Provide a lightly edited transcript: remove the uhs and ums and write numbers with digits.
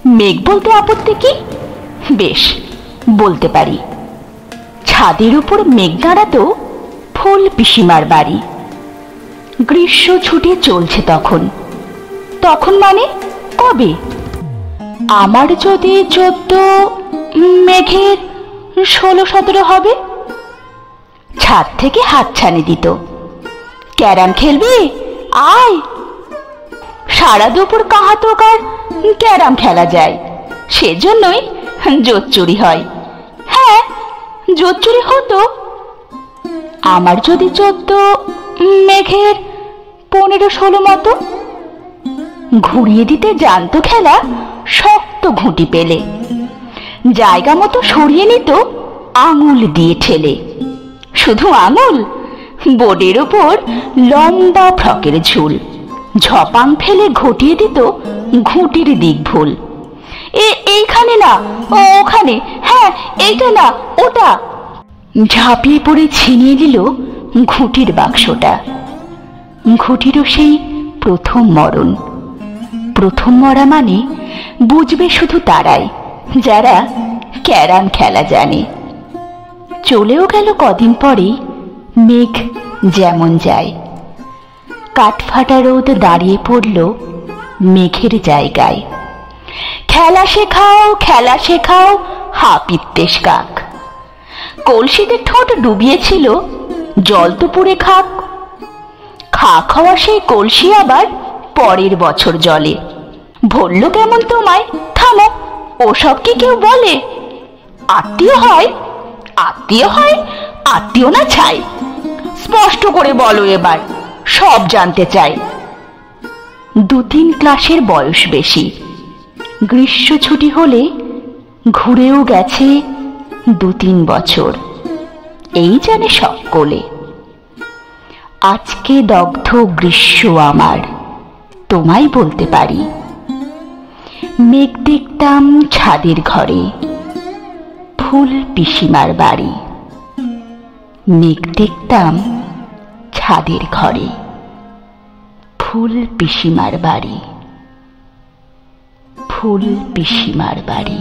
মেঘ বলতে আপত্তি কি? বেশ, বলতে পারি। ছাদের উপর মেঘ দাঁড়াতো ফুল পিসিমার বাড়ি। গ্রীষ্ম ছুটি চলছে তখন। তখন মানে কবে? আমার যদি 14, মেঘের 16-17 হবে। ছাদ থেকে হাতছানি দিত, ক্যারাম খেলবি? আয়। সারা দুপুর কাহাতক আর ক্যারাম খেলা যায়, সেজন্যই জোর চুরি হয়। হ্যাঁ, জোর চুরি হতো। আমার যদি 14, মেঘের 15-16 মতো। ঘুরিয়ে দিতে জানতো খেলা শক্ত ঘুঁটি পেলে, জায়গা মতো সরিয়ে নিত আঙুল দিয়ে ঠেলে। শুধু আঙুল, বোর্ডের উপর লম্বা ফ্রকের ঝুল, ঝপাং ফেলে ঘটিয়ে দিত ঘুঁটির দিক ভুল। এইখানে না, ওখানে, হ্যাঁ এইটা না ওটা। ঝাঁপিয়ে পড়ে ছিনিয়ে দিল ঘুঁটির বাক্সটা। ঘুঁটিরও সেই প্রথম মরণ। প্রথম মরা মানে বুঝবে শুধু তারাই যারা ক্যারাম খেলা জানে। চলেও গেল কদিন পরেই মেঘ যেমন যায়। কাঠফাটা রোদ দাঁড়িয়ে পড়ল মেঘের জায়গায়। খেলা শেখাও, খেলা শেখাও, হাপিত্তেশ কাক। কলসিতে ঠোঁট ডুবিয়েছিল জল তো পুড়ে খাক। খাক হওয়া সেই কলসি আবার পরের বছর জলে। বলল কেমন তোমায়, থামো, ওসব কি কেউ বলে? আত্মীয় হয়, আত্মীয় হয়, আত্মীয় না ছাই। স্পষ্ট করে বলো এবার, সব জানতে চাই। 2-3 ক্লাসের বয়স বেশি। গ্রীষ্ম ছুটি হলে ঘুরেও গেছে 2-3 বছর, এই জানে সকলে। আজকে দগ্ধ গ্রীষ্ম আমার, তোমায় বলতে পারি। মেঘ দেখতাম ছাদের ঘরে, ফুল পিসিমার বাড়ি। মেঘ দেখতাম ছাদের ঘরে, ফুল পিসিমার বাড়ি, ফুল পিসিমার বাড়ি।